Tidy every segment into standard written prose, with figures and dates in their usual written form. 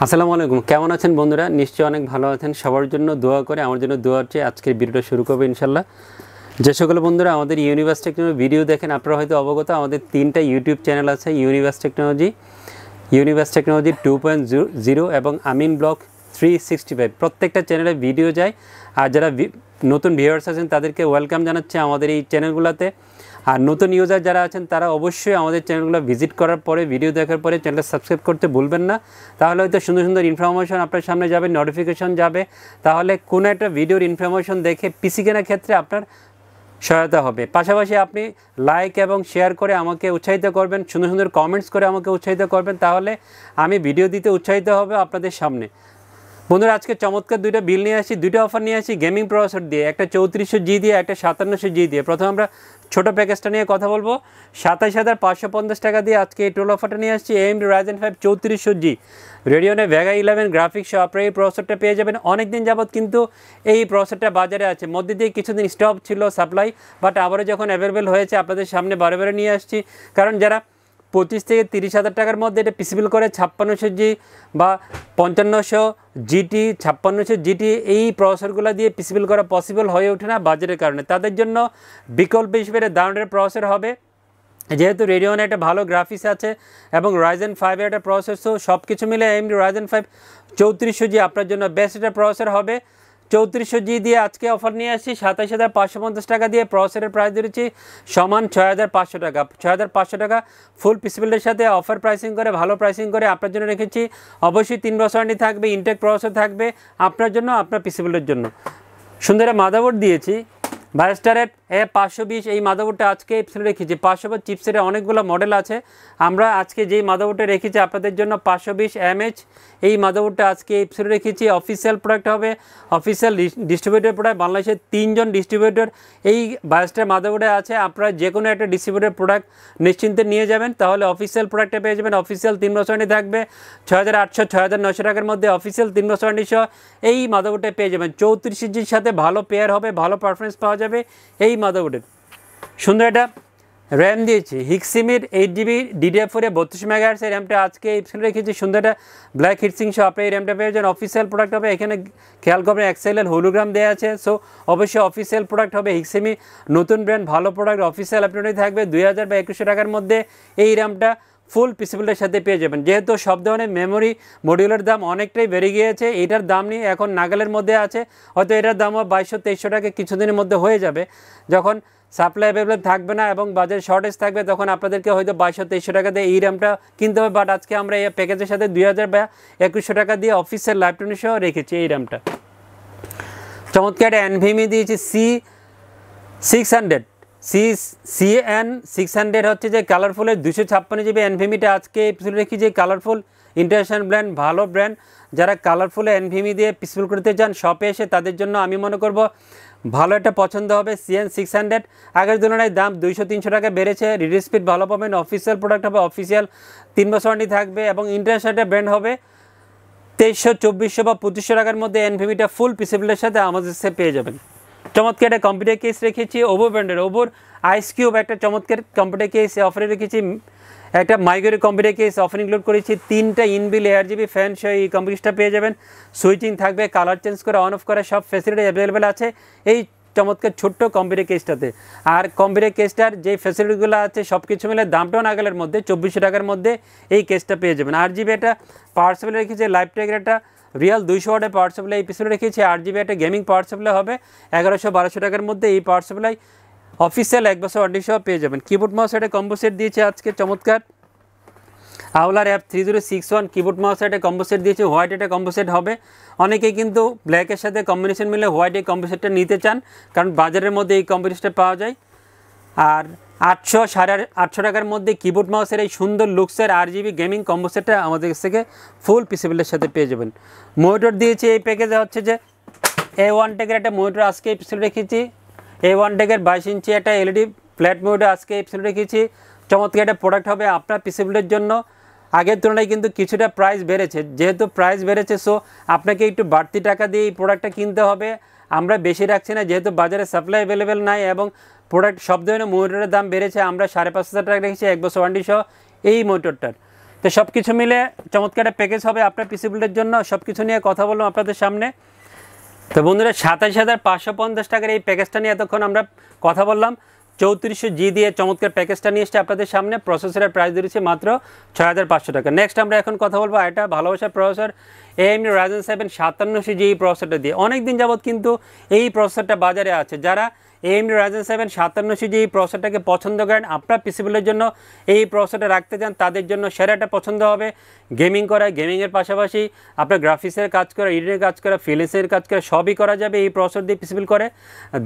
আসসালামু আলাইকুম, কেমন আছেন বন্ধুরা? নিশ্চয়ই অনেক ভালো আছেন। সবার জন্য দোয়া করে, আমার জন্য দোয়া হচ্ছে। আজকের ভিডিওটা শুরু করবো ইনশাল্লাহ। যে সকল বন্ধুরা আমাদের ইউনিভার্স টেকনোলজি ভিডিও দেখেন, আপনারা হয়তো অবগত, আমাদের 3টা ইউটিউব চ্যানেল আছে। ইউনিভার্স টেকনোলজি 2.0 এবং আমিন ব্লগ 365। প্রত্যেকটা চ্যানেলে ভিডিও যায়। আর যারা নতুন ভিউয়ার্স আছেন তাদেরকে ওয়েলকাম জানাচ্ছে আমাদের এই চ্যানেলগুলোতে। আর নতুন ইউজার যারা আছেন তারা অবশ্যই আমাদের চ্যানেলগুলো ভিজিট করার পরে, ভিডিও দেখার পরে চ্যানেলটা সাবস্ক্রাইব করতে ভুলবেন না। তাহলে হয়তো সুন্দর সুন্দর ইনফরমেশন আপনার সামনে যাবে, নোটিফিকেশন যাবে। তাহলে কোনো একটা ভিডিওর ইনফরমেশন দেখে পিসি কেনার ক্ষেত্রে আপনার সহায়তা হবে। পাশাপাশি আপনি লাইক এবং শেয়ার করে আমাকে উৎসাহিত করবেন, সুন্দর সুন্দর কমেন্টস করে আমাকে উৎসাহিত করবেন। তাহলে আমি ভিডিও দিতে উৎসাহিত হবে আপনাদের সামনে। বন্ধুরা, আজকে চমৎকার দুইটা বিল নিয়ে আসি, দুইটা অফার নিয়ে আসি গেমিং প্রসেসর দিয়ে, একটা 3400G দিয়ে, একটা 5700G দিয়ে। প্রথমে আমরা ছোটো প্যাকেজটা নিয়ে কথা বলবো। 27,550 টাকা দিয়ে আজকে এই টোল অফারটা নিয়ে আসছি। AMD Ryzen 5 3400G রেডিয়নে ভেগা 11 গ্রাফিক্স সহ আপনারা এই প্রসেসরটা পেয়ে যাবেন। অনেক দিন যাবৎ কিন্তু এই প্রসেসরটা বাজারে আছে, মধ্যে দিয়ে কিছুদিন স্টপ ছিল সাপ্লাই, বাট আবারও যখন অ্যাভেলেবেল হয়েছে আপনাদের সামনে বারে বারে নিয়ে আসছি। কারণ যারা 25 থেকে 30,000 টাকার মধ্যে এটা পিসিবল করে 5600G বা 5500GT 5600GT এই প্রসেসরগুলো দিয়ে পিসিবল করা পসিবল হয়ে ওঠে না বাজারের কারণে। তাদের জন্য বিকল্প হিসেবে দারুণের প্রসেসর হবে। যেহেতু রেডিয়নে একটা ভালো গ্রাফিক্স আছে এবং Ryzen 5 একটা প্রসেসর, তো সব কিছু মিলে AMD Ryzen 5 3400G আপনার জন্য বেস্ট একটা প্রসেসর হবে। 3400G দিয়ে আজকে অফার নিয়ে আসছি 27,550 টাকা দিয়ে। প্রসেসরের প্রাইস দিয়েছি সমান 6,500 টাকা। 6,500 টাকা ফুল পিসিবিলের সাথে অফার প্রাইসিং করে, ভালো প্রাইসিং করে আপনার জন্য রেখেছি। অবশ্যই 3 বছর ওয়ারেন্টি থাকবে, ইনটেক প্রসেসর থাকবে আপনার জন্য, আপনার পিসিবিলের জন্য। সুন্দর মাদারবোর্ড দিয়েছি, ভাইস্টারের A520 এই মাদারবোর্ডটা আজকে এপিসোডে রেখেছি। 500 চিপসেটের অনেকগুলো মডেল আছে, আমরা আজকে যেই মাদারবোর্ডটা রেখেছি আপনাদের জন্য 520mAh এই মাদারবোর্ডটা আজকে এপিসোডে রেখেছি। অফিসিয়াল প্রোডাক্ট হবে, অফিসিয়াল ডিস্ট্রিবিউটর প্রোডাক্ট। বাংলাদেশের 3 জন ডিস্ট্রিবিউটর এই ভাইস্টার মাদারবোর্ডে আছে। আপনারা যে কোনো একটা ডিস্ট্রিবিউটর প্রোডাক্ট নিশ্চিন্তে নিয়ে যাবেন, তাহলে অফিসিয়াল প্রোডাক্টটা পেয়ে যাবেন। অফিসিয়াল 3 বছর ওয়ারেন্টি থাকবে। 6,800 6,900 টাকার মধ্যে অফিসিয়াল 3 বছর ওয়ারেন্টি সহ এই মাদারবোর্ডটা পেয়ে যাবেন। 3400Gর সাথে ভালো পেয়ার হবে, ভালো পারফরমেন্স পাওয়া যাবে এই মাদারবোর্ডের। সুন্দর একটা র্যাম দিয়েছি, হিক্সিমির 8GB DDR4 32 MHz এর র্যামটা আজকে এপিসোডে রেখেছি। সুন্দর একটা ব্ল্যাক হিটসিং সহ আপনি এই র্যামটা পেয়ে যাবেন। অফিসিয়াল প্রোডাক্ট হবে, এখানে খেয়াল করবেন এক্সএলএল হোলোগ্রাম দেওয়া আছে। সো অবশ্যই অফিসিয়াল প্রোডাক্ট হবে। হিক্সিমি নতুন ব্র্যান্ড, ভালো প্রোডাক্ট, অফিসিয়াল আপনারই থাকবে। 2,000 বা 2,100 টাকার মধ্যে এই র্যামটা ফুল পিসিবিলের সাথে পেয়ে যাবেন। যেহেতু সব ধরনের মেমোরি মডিউলের দাম অনেকটাই বেড়ে গিয়েছে, এটার দাম নিয়ে এখন নাগালের মধ্যে আছে। হয়তো এটার দামও 2,200-2,300 টাকা কিছুদিনের মধ্যে হয়ে যাবে। যখন সাপ্লাই অ্যাভেলেবল থাকবে না এবং বাজারে শর্টেজ থাকবে, তখন আপনাদেরকে হয়তো 2,200-2,300 টাকা দিয়ে এই র্যামটা কিনতে হবে। বাট আজকে আমরা এই প্যাকেজের সাথে 2,000 বা 2,100 টাকা দিয়ে অফিসের ল্যাপটপ সহ রেখেছি এই র্যামটা। চমৎকার একটা NVMe দিয়েছি C600 CN600 হচ্ছে যে কালারফুলের 256GB NVMeটা আজকে এপিসোড রেখি। যে কালারফুল ইন্টারন্যাশনাল ব্র্যান্ড, ভালো ব্র্যান্ড। যারা কালারফুল NVMe দিয়ে পিসফুল করতে চান শপে এসে, তাদের জন্য আমি মনে করব ভালো একটা পছন্দ হবে CN600। আগের তুলনায় দাম 200-300 টাকা বেড়েছে। রিড স্পিড ভালো পাবেন, অফিসিয়াল প্রোডাক্ট হবে, অফিসিয়াল 3 বছর ওয়ারেন্টি থাকবে এবং ইন্টারন্যাশনাল ব্র্যান্ড হবে। 2,300, 2,400 বা 2,500 টাকার মধ্যে NVMeটা ফুল পিসিবিলের সাথে আমাদের কাছে পেয়ে যাবেন। চমৎকার একটা কম্পিউটার কেস রেখেছি ওভো ব্র্যান্ডের, ওভোর আইস কিউব একটা চমৎকার কম্পিউটার কেস অফারে রেখেছি। একটা মাইগ্রের কম্পিউটার কেস অফার ইনক্লুড করেছি। 3টা ইনবিল ARGB ফ্যান সহ এই কম্পিউটারটা পেয়ে যাবেন। সুইচিং থাকবে, কালার চেঞ্জ করে অন অফ করা সব ফ্যাসিলিটি অ্যাভেলেবেল আছে এই চমৎকার ছোট্ট কম্পিউটার কেসটাতে। আর কম্পিউটার কেসটার যে ফ্যাসিলিটিগুলো আছে সব কিছু মিলে দামটাও নাগালের মধ্যে, 2,400 টাকার মধ্যে এই কেসটা পেয়ে যাবেন। 8GB একটা পাওয়ার সাপ্লাই রেখেছি, লাইফ টেকের একটা রিয়াল 200 ওয়াটের পাওয়ার সাপ্লাই এই পিছনে রেখেছি। 8GB একটা গেমিং পাওয়ার সাপ্লাই হবে 1,100-1,200 টাকার মধ্যে এই পাওয়ার সাপ্লাই অফিসিয়াল 1 বছর ওয়ারেন্টি সহ পেয়ে যাবেন। কিবোর্ড মাউস একটা কম্বো সেট দিয়েছে আজকে চমৎকার, আওলার F3061 কিবোর্ড মাউস একটা কম্বো সেট দিয়েছে। হোয়াইট একটা কম্বো সেট হবে। অনেকেই কিন্তু ব্ল্যাকের সাথে কম্বিনেশন মিলে হোয়াইট এই কম্বো সেটটা নিতে চান, কারণ বাজারের মধ্যে এই কম্বিনেশনটা পাওয়া যায়। আর 800 850 টাকার মধ্যে কিবোর্ড মাউসের এই সুন্দর লুকসের RGB গেমিং কম্বো সেটটা আমাদের কাছ থেকে ফুল পিসিবিলের সাথে পেয়ে যাবেন। মনিটর দিয়েছি এই প্যাকেজে হচ্ছে যে A1 টেকের একটা মনিটর আজকে এপিসোড রেখেছি। A1 টেকের 22 ইঞ্চি একটা LED ফ্ল্যাট মনিটর আজকে এপিসোড রেখেছি। চমৎকার একটা প্রোডাক্ট হবে আপনার পিসিবিলের জন্য। আগের তুলনায় কিন্তু কিছুটা প্রাইস বেড়েছে, যেহেতু প্রাইস বেড়েছে সো আপনাকে একটু বাড়তি টাকা দিয়ে এই প্রোডাক্টটা কিনতে হবে। আমরা বেশি রাখছি না, যেহেতু বাজারে সাপ্লাই অ্যাভেলেবেল নাই এবং প্রোডাক্ট সব ধরনের মনিটরের দাম বেড়েছে। আমরা 5,500 টাকা রেখেছি 1 বছর ওয়ারেন্টি সহ এই মনিটরটার। তো সব কিছু মিলে চমৎকার একটা প্যাকেজ হবে আপনার পিসি বিল্ডের জন্য। সব কিছু নিয়ে কথা বললাম আপনাদের সামনে। তো বন্ধুরা 27,550 টাকার এই প্যাকেজটা নিয়ে এতক্ষণ আমরা কথা বললাম। 3400G দিয়ে চমৎকার প্যাকেজটা নিয়ে এসছে আপনাদের সামনে। প্রসেসরের প্রাইস দিয়েছি মাত্র 6500 টাকা। নেক্সট আমরা এখন কথা বলবো এটা ভালোবাসার প্রসেসর AMD Ryzen 7 5700G এই প্রসেসরটা দিয়ে। অনেক দিন যাবত কিন্তু এই প্রসেসরটা বাজারে আছে। যারা AMD Ryzen 7 5700G এই প্রসেসরটাকে পছন্দ করেন, আপনার পিসি বিল্ডের জন্য এই প্রসেসরটা রাখতে চান, তাদের জন্য সেরা একটা পছন্দ হবে। গেমিং করা, গেমিংয়ের পাশাপাশি আপনার গ্রাফিক্সের কাজ করা, এডিটের কাজ করা, ফ্রিল্যান্সের কাজ করা, সবই করা যাবে এই প্রসেসর দিয়ে পিসি বিল্ড করে।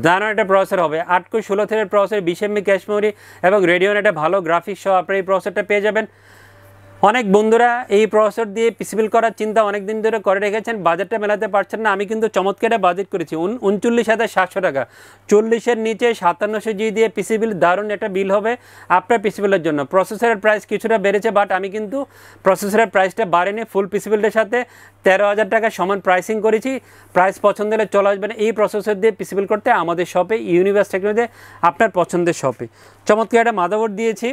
দারুণ একটা প্রসেসর হবে। 8/16 থ্রেডের প্রসেসর, 20 MB ক্যাশ মেমরি এবং রেডিয়ন একটা ভালো গ্রাফিক্স সহ আপনার এই প্রসেসরটা পেয়ে যাবেন। অনেক বন্ধুরা এই প্রসেসর দিয়ে পিসি বিল্ড করার চিন্তা অনেক দিন ধরে করে রেখেছেন, বাজেটটা মেলাতে পারছেন না। আমি কিন্তু চমৎকার বাজেট করেছি 39,700 টাকা। 40-এর নিচে 5700G দিয়ে পিসি বিল্ড দারুণ একটা বিল হবে আপনার পিসি বিল্ডের জন্য। প্রসেসরের প্রাইস কিছুটা বেড়েছে, বাট আমি কিন্তু প্রসেসরের প্রাইসটা বাড়েনি। ফুল পিসি বিল্ডের সাথে 13,000 টাকা সমান প্রাইসিং করেছি। প্রাইস পছন্দ হলে চলে আসবেন এই প্রসেসর দিয়ে পিসি বিল্ড করতে আমাদের শপে, ইউনিভার্স টেকনোলজিতে, আপনার পছন্দের শপে। চমৎকার একটা মাদারবোর্ড দিয়েছি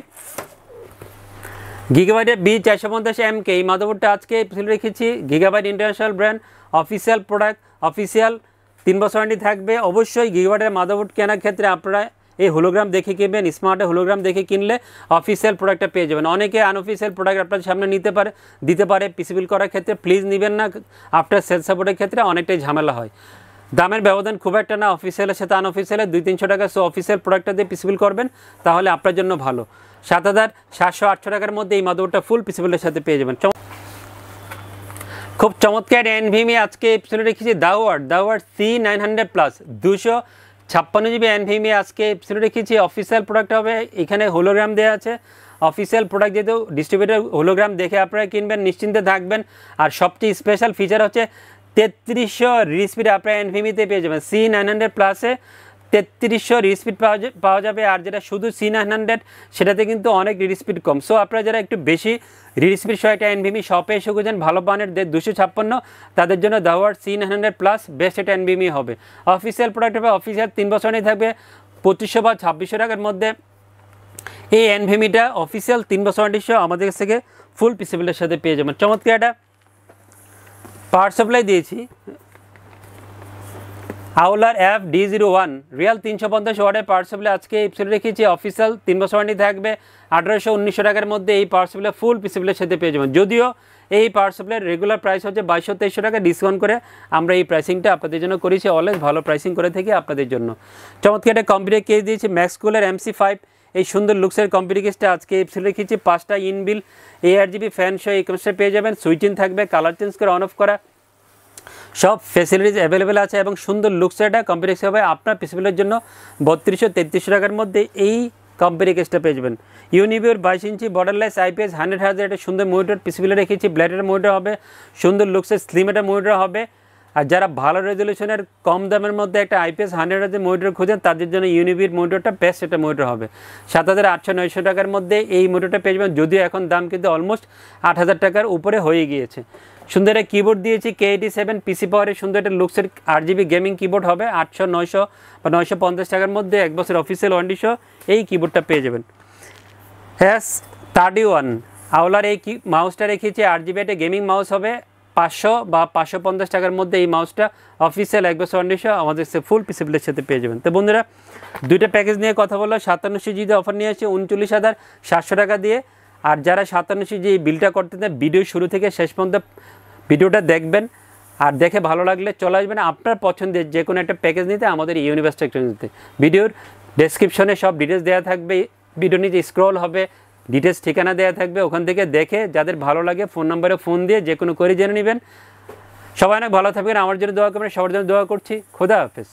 গিগাবাইটের B450MK। এই মাদারবোর্ডটা আজকে রেখেছি। Gigabyte international brand, official product, official 3 বছর ওয়ারেন্টি থাকবে। অবশ্যই গিগাবাইটের মাদারবোর্ড কেনার ক্ষেত্রে আপনারা এই হোলোগ্রাম দেখে কিনবেন। স্মার্টের হোলোগ্রাম দেখে কিনলে অফিসিয়াল প্রোডাক্টটা পেয়ে যাবেন। অনেকে আনঅফিসিয়াল প্রোডাক্ট আপনার সামনে দিতে পারে পিসি বিল্ড করার ক্ষেত্রে। প্লিজ নেবেন না, আফটার সেল সাপোর্টের ক্ষেত্রে অনেকটাই ঝামেলা হয়। দামের ব্যবধান খুব একটা না অফিসিয়ালের সাথে আনঅফিসিয়ালের, 200-300 টাকা। সো অফিসিয়াল প্রোডাক্টটা দিয়ে পিসি বিল্ড করবেন, তাহলে আপনার জন্য ভালো। 7,700-800 টাকার মধ্যে এই মাদারবোর্ডটা ফুল পিসি বিল্ডের সাথে পেয়ে যাবেন। খুব চমৎকার NVMe আজকে এপিসোডে রেখেছি দাওয়ার C900+, 256GB NVMe আজকে এপিসোডে রেখেছি। অফিসিয়াল প্রোডাক্ট হবে, এখানে হোলোগ্রাম দেওয়া আছে। অফিসিয়াল প্রোডাক্ট যেহেতু ডিস্ট্রিবিউটার হোলোগ্রাম দেখে আপনারা কিনবেন, নিশ্চিন্তে থাকবেন। আর সবচেয়ে স্পেশাল ফিচার হচ্ছে 3300 রিস্পিড আপনারা NVMe-তে পেয়ে যাবেন। C900+-এ 3300 রিস্পিড পাওয়া যাবে। আর যেটা শুধু C900 সেটাতে কিন্তু অনেক রিস্পিড কম। সো আপনারা যারা একটু বেশি রিস্পিড সহ একটা NVMe শপে এসে খুঁজেন ভালো মানের 256, তাদের জন্য দাওয়ার C900+ বেস্ট একটা NVMe হবে। অফিসিয়াল প্রোডাক্ট হবে, অফিসিয়াল 3 বছর নিয়ে থাকবে। 2500 বা 2600 টাকার মধ্যে এই NVMe-টা অফিসিয়াল 3 বছর ওয়ারেন্টি সহ আমাদের কাছ থেকে ফুল পিসি বিল্ডের সাথে পেয়ে যাবেন। চমৎকার একটা পাওয়ার সাপ্লাই দিয়েছি আউলার FD01 রিয়াল 350 ওয়াটের পাওয়ার সাপ্লাই আজকে এপিসোডে রেখেছি। অফিসিয়াল 3 বছর ওয়ারেন্টি থাকবে। 1800-1900 টাকার মধ্যে এই পাওয়ার সাপ্লাই ফুল পিসি বিল্ডের সাথে পেয়ে যাবেন। যদিও এই পাওয়ার সাপ্লাইয়ের রেগুলার প্রাইস হচ্ছে 2200-2300 টাকা, ডিসকাউন্ট করে আমরা এই প্রাইসিংটা আপনাদের জন্য করেছি। অলওয়েজ ভালো প্রাইসিং করে থাকি আপনাদের জন্য। চমৎকার একটা কম্পিউটার কেস দিয়েছি ম্যাক্সকুলার MC5। এই সুন্দর লুকসের কম্পিউটার কেসটা আজকে এপিসোডে রেখেছি। 5টা ইনবিল ARGB ফ্যান সহ এই কনসেপ্ট পেয়ে যাবেন। সুইচিং থাকবে, কালার চেঞ্জ করে অন অফ করা সব ফ্যাসিলিটিস অ্যাভেলেবেল আছে এবং সুন্দর লুকসের একটা কম্পিউটার কেস হবে আপনার পিসি বিল্ডের জন্য। 3200-3300 টাকার মধ্যে এই কম্পিউটার কেসটা পেয়ে যাবেন। ইউনিভিউর 22 ইঞ্চি বর্ডারলেস IPS 100Hz একটা সুন্দর মনিটর পিসি বিল্ডে রেখেছি। ব্ল্যাডের মনিটর হবে, সুন্দর লুকসের স্লিম একটা মনিটর হবে। আর যারা ভালো রেজলিউশনের কম দামের মধ্যে একটা IPS 100Hz মনিটর খুঁজেন, তাদের জন্য ইউনিভিউর মনিটরটা বেস্ট একটা মনিটর হবে। 7,800-900 টাকার মধ্যে এই মনিটরটা পেয়ে যাবেন। যদিও এখন দাম কিন্তু অলমোস্ট 8,000 টাকার উপরে হয়ে গিয়েছে। সুন্দর একটা কিবোর্ড দিয়েছি K87 পিসি পাওয়ারের সুন্দর একটা লুকসের RGB গেমিং কিবোর্ড হবে। 800-900 বা 950 টাকার মধ্যে 1 বছর অফিসিয়াল ওয়ারেন্টি সহ এই কিবোর্ডটা পেয়ে যাবেন। S31 আউলার এই মাউসটা রেখেছি। RGB একটা গেমিং মাউস হবে। 500 বা 550 টাকার মধ্যে এই মাউসটা অফিসিয়াল 1 বছর ওয়ারেন্টি সহ আমাদের ফুল পিসি বিল্ডের সাথে পেয়ে যাবেন। তো বন্ধুরা দুইটা প্যাকেজ নিয়ে কথা বললাম। 5700G অফার নিয়ে আসছে 39,700 টাকা দিয়ে। আর যারা 5700G বিলটা করতে দেন, ভিডিও শুরু থেকে শেষ পর্যন্ত ভিডিওটা দেখবেন। আর দেখে ভালো লাগলে চলে আসবেন আপনার পছন্দের যে কোনো একটা প্যাকেজ নিতে আমাদের ইউনিভার্স টেকনোলজিতে। ভিডিওর ডেসক্রিপশনে সব ডিটেলস দেওয়া থাকবে, ভিডিও নিচে স্ক্রল হবে, ডিটেলস ঠিকানা দেওয়া থাকবে। ওখান থেকে দেখে যাদের ভালো লাগে ফোন নম্বরে ফোন দিয়ে যে কোনো করে জেনে নেবেন। সবাই অনেক ভালো থাকবেন, আমার জন্য দোয়া করবেন, সবার জন্য দোয়া করছি। খোদা হাফেজ।